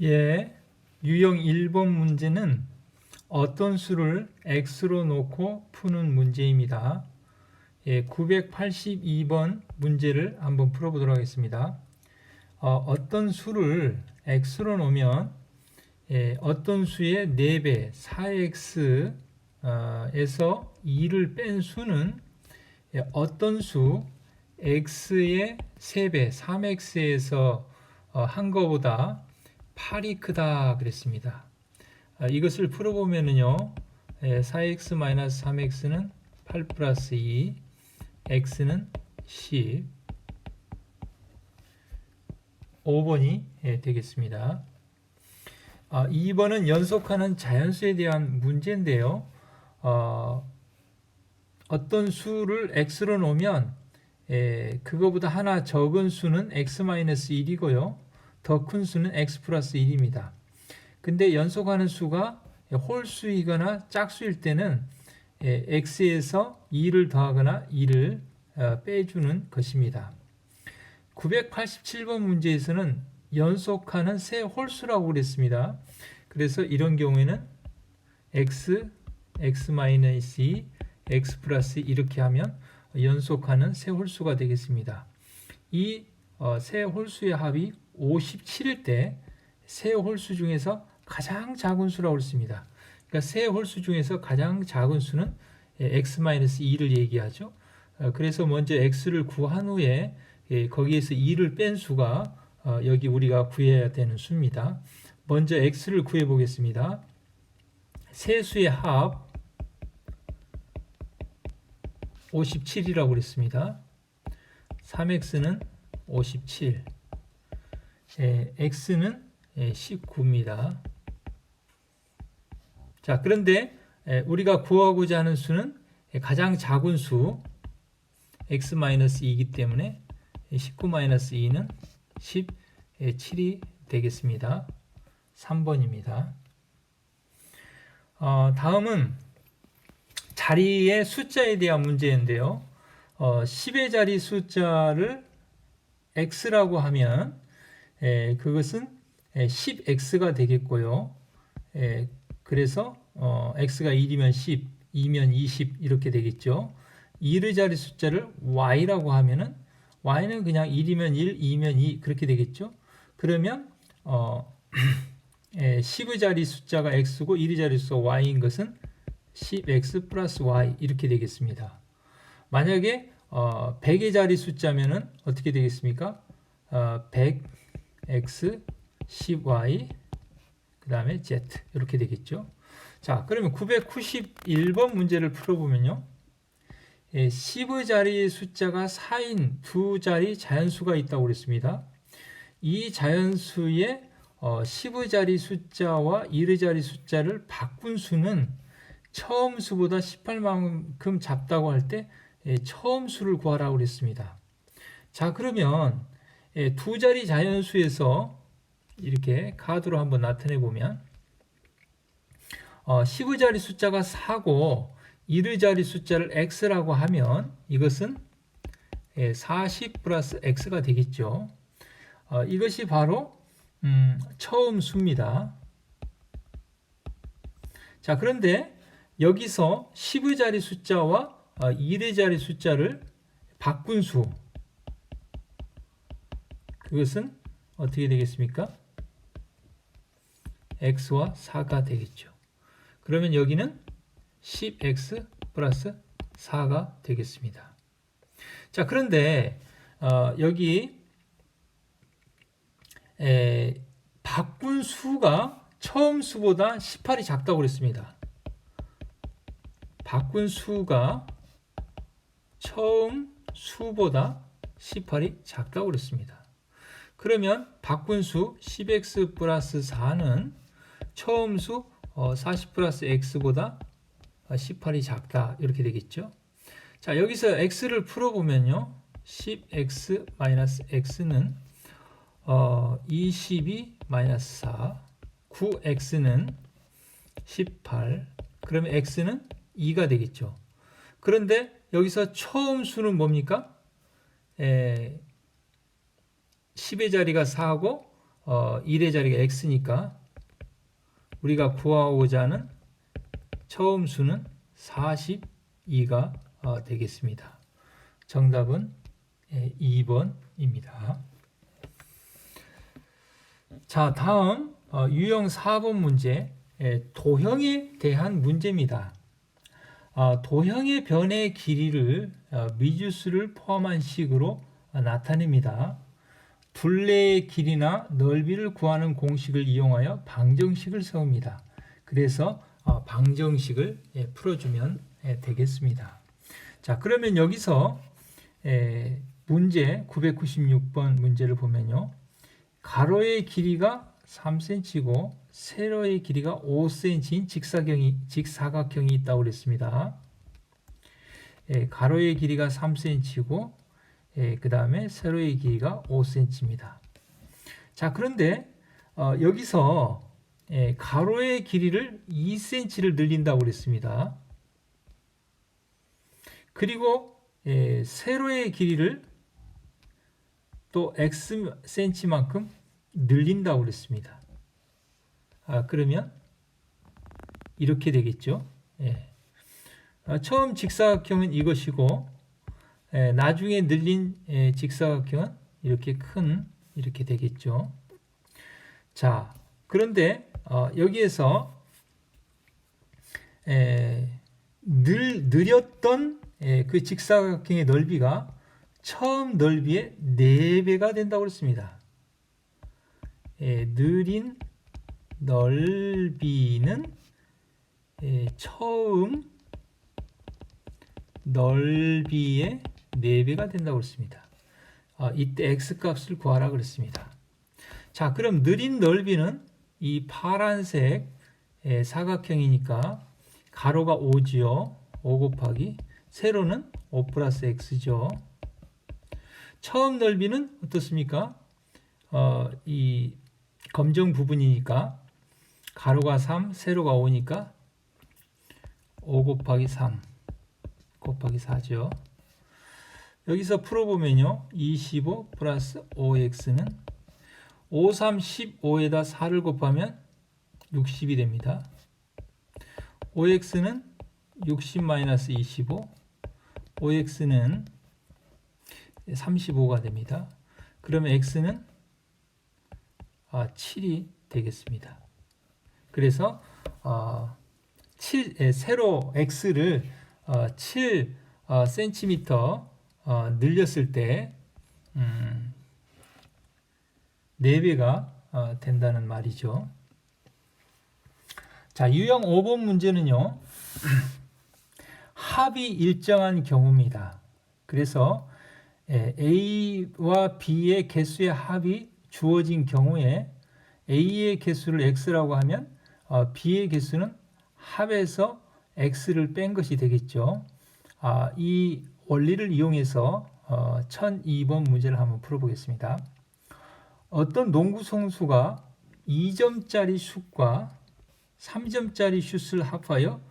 예, 유형 1번 문제는 어떤 수를 x로 놓고 푸는 문제입니다. 예, 982번 문제를 한번 풀어보도록 하겠습니다. 어떤 수를 x로 놓으면 어떤 수의 4배 4x에서 2를 뺀 수는 어떤 수 x의 3배 3x에서 한 거보다 8이 크다 그랬습니다. 이것을 풀어보면은요, 4x-3x는 8 플러스 2, x는 10, 5번이 되겠습니다. 2번은 연속하는 자연수에 대한 문제인데요. 어떤 수를 x로 놓으면 그거보다 하나 적은 수는 x-1이고요. 더 큰 수는 x 플러스 1입니다. 근데 연속하는 수가 홀수이거나 짝수일 때는 x에서 2를 더하거나 2를 빼주는 것입니다. 987번 문제에서는 연속하는 세 홀수라고 그랬습니다. 그래서 이런 경우에는 x, x-2, x 플러스 이렇게 하면 연속하는 세 홀수가 되겠습니다. 이 세 홀수의 합이 57일 때 세 홀수 중에서 가장 작은 수라고 했습니다. 그러니까 세 홀수 중에서 가장 작은 수는 x-2를 얘기하죠. 그래서 먼저 x를 구한 후에 거기에서 2를 뺀 수가 여기 우리가 구해야 되는 수입니다. 먼저 x를 구해 보겠습니다. 세 수의 합 57이라고 그랬습니다. 3x는 57, x는 19입니다. 자, 그런데 우리가 구하고자 하는 수는 가장 작은 수 x-2이기 때문에 19-2는 17이 되겠습니다. 3번입니다. 다음은 자리의 숫자에 대한 문제인데요. 10의 자리 숫자를 x라고 하면 그것은 10x가 되겠고요. 그래서 x가 1이면 10, 2면 20 이렇게 되겠죠. 2의 자리 숫자를 y라고 하면은 y는 그냥 1이면 1, 2면 2 그렇게 되겠죠. 그러면 10의 자리 숫자가 x고 1의 자리 숫자가 y인 것은 10x 플러스 y 이렇게 되겠습니다. 만약에 100의 자리 숫자면은 어떻게 되겠습니까? 100x 10y 그 다음에 z 이렇게 되겠죠. 자, 그러면 991번 문제를 풀어보면요. 10의 자리 숫자가 4인 두 자리 자연수가 있다고 그랬습니다. 이 자연수의 10의 자리 숫자와 1의 자리 숫자를 바꾼 수는 처음 수보다 18만큼 작다고 할 때 처음 수를 구하라고 그랬습니다. 자, 그러면 두 자리 자연수에서 이렇게 카드로 한번 나타내 보면 10의 자리 숫자가 4고 1의 자리 숫자를 x라고 하면 이것은 40 플러스 x가 되겠죠. 이것이 바로 처음 수입니다. 자, 그런데 여기서 10의 자리 숫자와 1의 자리 숫자를 바꾼 수, 그것은 어떻게 되겠습니까? x와 4가 되겠죠. 그러면 여기는 10x 플러스 4가 되겠습니다. 자, 그런데 여기 바꾼 수가 처음 수보다 18이 작다고 그랬습니다. 바꾼 수가 처음 수보다 18이 작다고 그랬습니다. 그러면 바꾼 수 10x 플러스 4는 처음 수 40 플러스 x보다 18이 작다 이렇게 되겠죠. 자, 여기서 x를 풀어보면요. 10x 마이너스 x는 22 마이너스 4, 9x는 18, 그러면 x는 2가 되겠죠. 그런데 여기서 처음 수는 뭡니까? 10의 자리가 4고 1의 자리가 x니까 우리가 구하고자 하는 처음 수는 42가 되겠습니다. 정답은 2번입니다. 자, 다음 유형 4번 문제, 도형에 대한 문제입니다. 도형의 변의 길이를 미지수를 포함한 식으로 나타냅니다. 둘레의 길이나 넓이를 구하는 공식을 이용하여 방정식을 세웁니다. 그래서 방정식을 풀어주면 되겠습니다. 자, 그러면 여기서 문제 996번 문제를 보면요. 가로의 길이가 3cm고 세로의 길이가 5cm인 직사각형이 있다고 그랬습니다. 가로의 길이가 3cm고 그 다음에 세로의 길이가 5cm입니다. 자, 그런데 여기서 가로의 길이를 2cm를 늘린다고 그랬습니다. 그리고 세로의 길이를 또 xcm만큼 늘린다고 그랬습니다. 그러면 이렇게 되겠죠. 처음 직사각형은 이것이고 나중에 늘린 직사각형은 이렇게 이렇게 되겠죠. 자, 그런데 여기에서 느렸던 그 직사각형의 넓이가 처음 넓이의 4배가 된다고 했습니다. 느린 넓이는 처음 넓이의 4배가 된다고 했습니다. 이때 x값을 구하라 그랬습니다. 자, 그럼 느린 넓이는 이 파란색 사각형이니까 가로가 5지요. 5 곱하기 세로는 5 플러스 x죠. 처음 넓이는 어떻습니까? 이 검정 부분이니까 가로가 3, 세로가 5니까 5 곱하기 3 곱하기 4죠. 여기서 풀어보면요. 25 플러스 5x는 5, 3, 15에다 4를 곱하면 60이 됩니다. 5x는 60 마이너스 25, 5x는 35가 됩니다. 그러면 x는 7이 되겠습니다. 그래서 세로 x를 7cm 늘렸을 때 4배가 된다는 말이죠. 자, 유형 5번 문제는요. 합이 일정한 경우입니다. 그래서 A와 B의 개수의 합이 주어진 경우에 A의 개수를 X라고 하면 B의 개수는 합에서 X를 뺀 것이 되겠죠. 이 원리를 이용해서 1002번 문제를 한번 풀어보겠습니다. 어떤 농구 선수가 2점짜리 슛과 3점짜리 슛을 합하여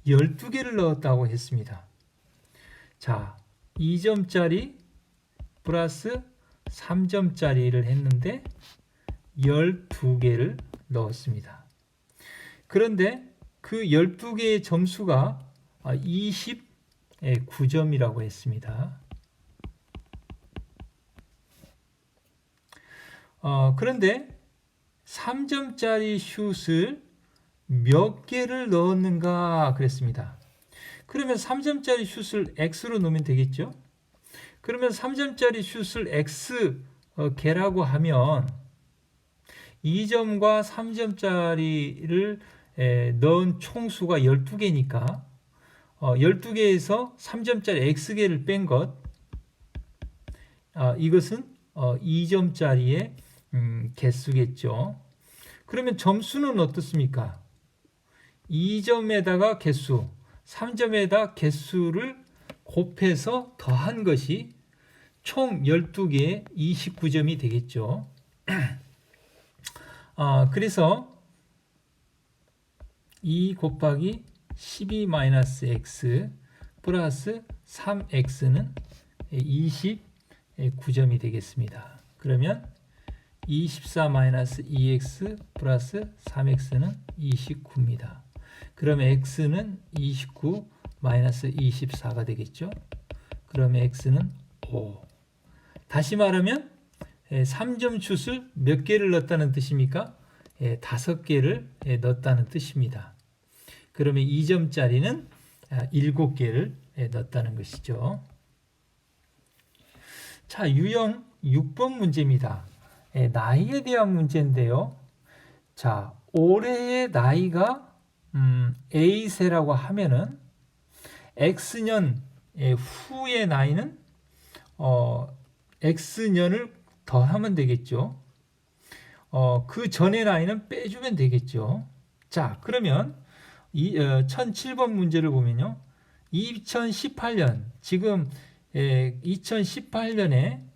12개를 넣었다고 했습니다. 자, 2점짜리 플러스 3점짜리를 했는데 12개를 넣었습니다. 그런데 그 12개의 점수가 29점이라고 했습니다. 그런데 3점짜리 슛을 몇 개를 넣었는가 그랬습니다. 그러면 3점짜리 슛을 x로 넣으면 되겠죠? 그러면 3점짜리 슛을 x 개라고 하면 2점과 3점짜리를 넣은 총수가 12개니까 12개에서 3점짜리 x개를 뺀 것, 이것은 2점짜리의 개수겠죠. 그러면 점수는 어떻습니까? 2점에다가 개수, 3점에다 개수를 곱해서 더한 것이 총 12개의 29점이 되겠죠. 그래서 2 곱하기 12-x 플러스 3x는 29점이 되겠습니다. 그러면 24-2x 플러스 3x는 29입니다. 그러면 x는 29 마이너스 24가 되겠죠. 그러면 x는 5. 다시 말하면 3점 슛을 몇 개를 넣었다는 뜻입니까? 5개를 넣었다는 뜻입니다. 그러면 2점짜리는 7개를 넣었다는 것이죠. 자, 유형 6번 문제입니다. 나이에 대한 문제인데요. 자, 올해의 나이가 A세라고 하면은 X년 후의 나이는 X년을 더하면 되겠죠. 그 전의 나이는 빼주면 되겠죠. 자, 그러면 1007번 문제를 보면요. 2018년, 지금 2018년에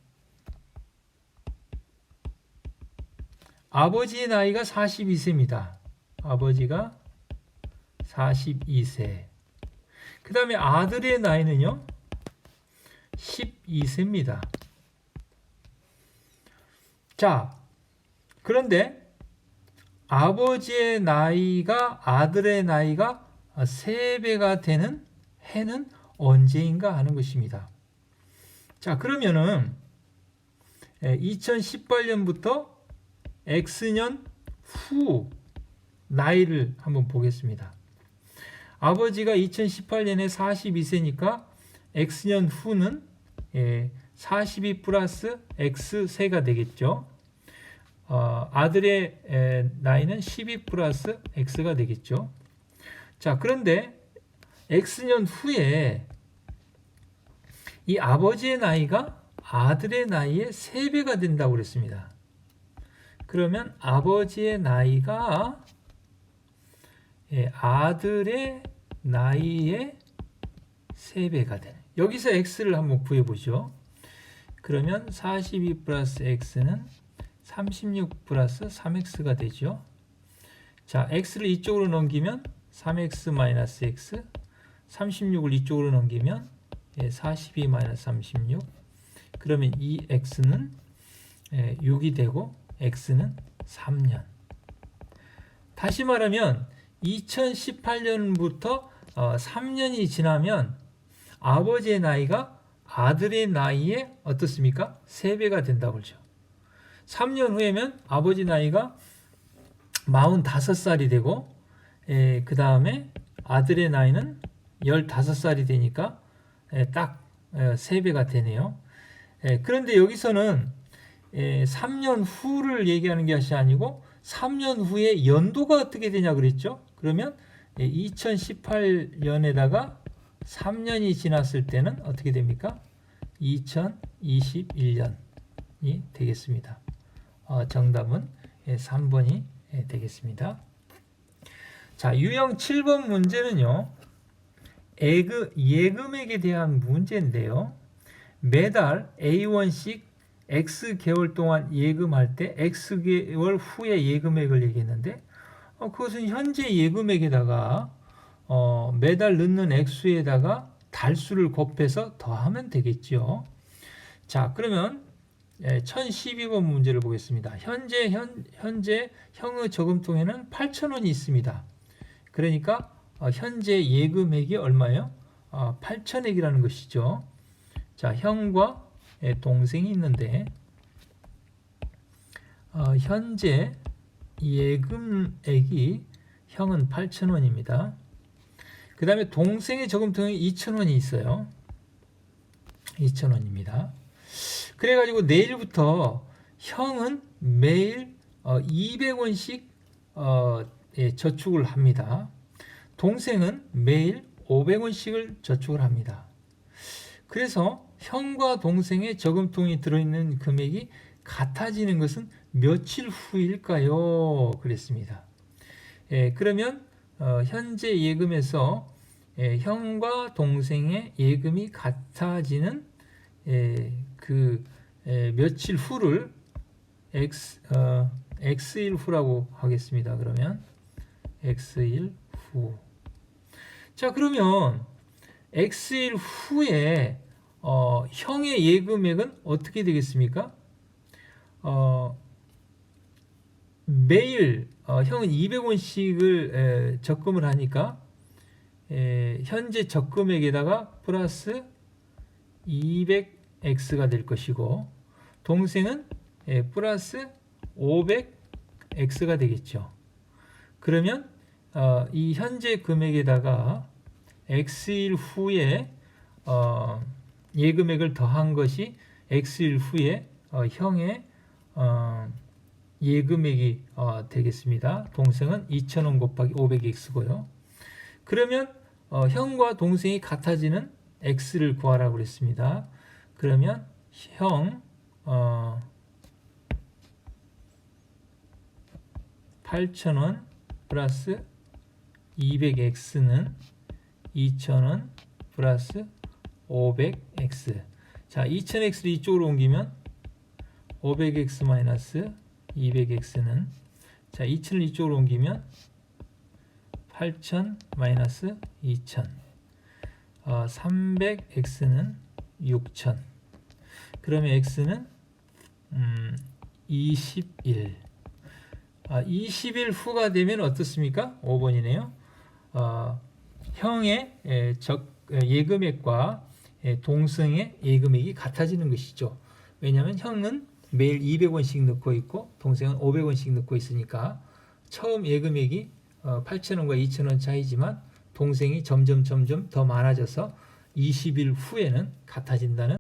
아버지의 나이가 42세입니다. 아버지가 42세. 그 다음에 아들의 나이는요, 12세입니다. 자, 그런데 아버지의 나이가 아들의 나이가 3배가 되는 해는 언제인가 하는 것입니다. 자, 그러면은 2018년부터 X년 후 나이를 한번 보겠습니다. 아버지가 2018년에 42세니까 X년 후는 42 플러스 X세가 되겠죠. 아들의 나이는 12 플러스 X가 되겠죠. 자, 그런데 X년 후에 이 아버지의 나이가 아들의 나이의 3배가 된다고 그랬습니다. 그러면 아버지의 나이가 아들의 나이의 3배가 되는. 여기서 X를 한번 구해보죠. 그러면 42 플러스 X는 36 플러스 3X가 되죠. 자, X를 이쪽으로 넘기면 3X 마이너스 X, 36을 이쪽으로 넘기면 42 마이너스 36. 그러면 이 X는 6이 되고 X는 3년. 다시 말하면 2018년부터 3년이 지나면 아버지의 나이가 아들의 나이에 어떻습니까? 3배가 된다고 그러죠. 3년 후에면 아버지 나이가 45살이 되고 그 다음에 아들의 나이는 15살이 되니까 딱 3배가 되네요. 그런데 여기서는 3년 후를 얘기하는 것이 아니고 3년 후에 연도가 어떻게 되냐 그랬죠? 그러면 2018년에다가 3년이 지났을 때는 어떻게 됩니까? 2021년이 되겠습니다. 정답은 3번이 되겠습니다. 자, 유형 7번 문제는요. 예금액에 대한 문제인데요. 매달 A1씩 X개월 동안 예금할 때 X개월 후에 예금액을 얘기했는데 그것은 현재 예금액에다가 매달 넣는 액수에다가 달수를 곱해서 더하면 되겠죠. 자, 그러면 1012번 문제를 보겠습니다. 현재 형의 저금통에는 8,000원이 있습니다. 그러니까 현재 예금액이 얼마예요? 8,000액이라는 것이죠. 자, 형과 동생이 있는데 현재 예금액이 형은 8,000원입니다. 그 다음에 동생의 저금통에 2,000원이 있어요. 2,000원입니다. 그래가지고 내일부터 형은 매일 200원씩 저축을 합니다. 동생은 매일 500원씩을 저축을 합니다. 그래서 형과 동생의 저금통이 들어있는 금액이 같아지는 것은 며칠 후일까요? 그랬습니다. 그러면 현재 예금에서 형과 동생의 예금이 같아지는 며칠 후를 X일 후라고 하겠습니다. 그러면 X일 후. 자, 그러면 X일 후에 형의 예금액은 어떻게 되겠습니까? 매일 형은 200원씩을 적금을 하니까 현재 적금액에다가 플러스 200x가 될 것이고 동생은 플러스 500x가 되겠죠. 그러면 이 현재 금액에다가 x일 후에 예금액을 더한 것이 x일 후에 형의 예금액이 되겠습니다. 동생은 2,000원 곱하기 500x고요. 그러면 형과 동생이 같아지는 x를 구하라고 그랬습니다. 그러면 형 8,000원 플러스 200x는 2,000원 플러스 500x. 자, 2,000x를 이쪽으로 옮기면 500x 마이너스 200x는 자, 2,000을 이쪽으로 옮기면 8,000 마이너스 2,000. 300x는 6,000. 그러면 x는 21. 20일 후가 되면 어떻습니까? 5번이네요. 형의 예금액과 동생의 예금액이 같아지는 것이죠. 왜냐하면 형은 매일 200원씩 넣고 있고 동생은 500원씩 넣고 있으니까 처음 예금액이 8,000원과 2,000원 차이지만 동생이 점점 더 많아져서 20일 후에는 같아진다는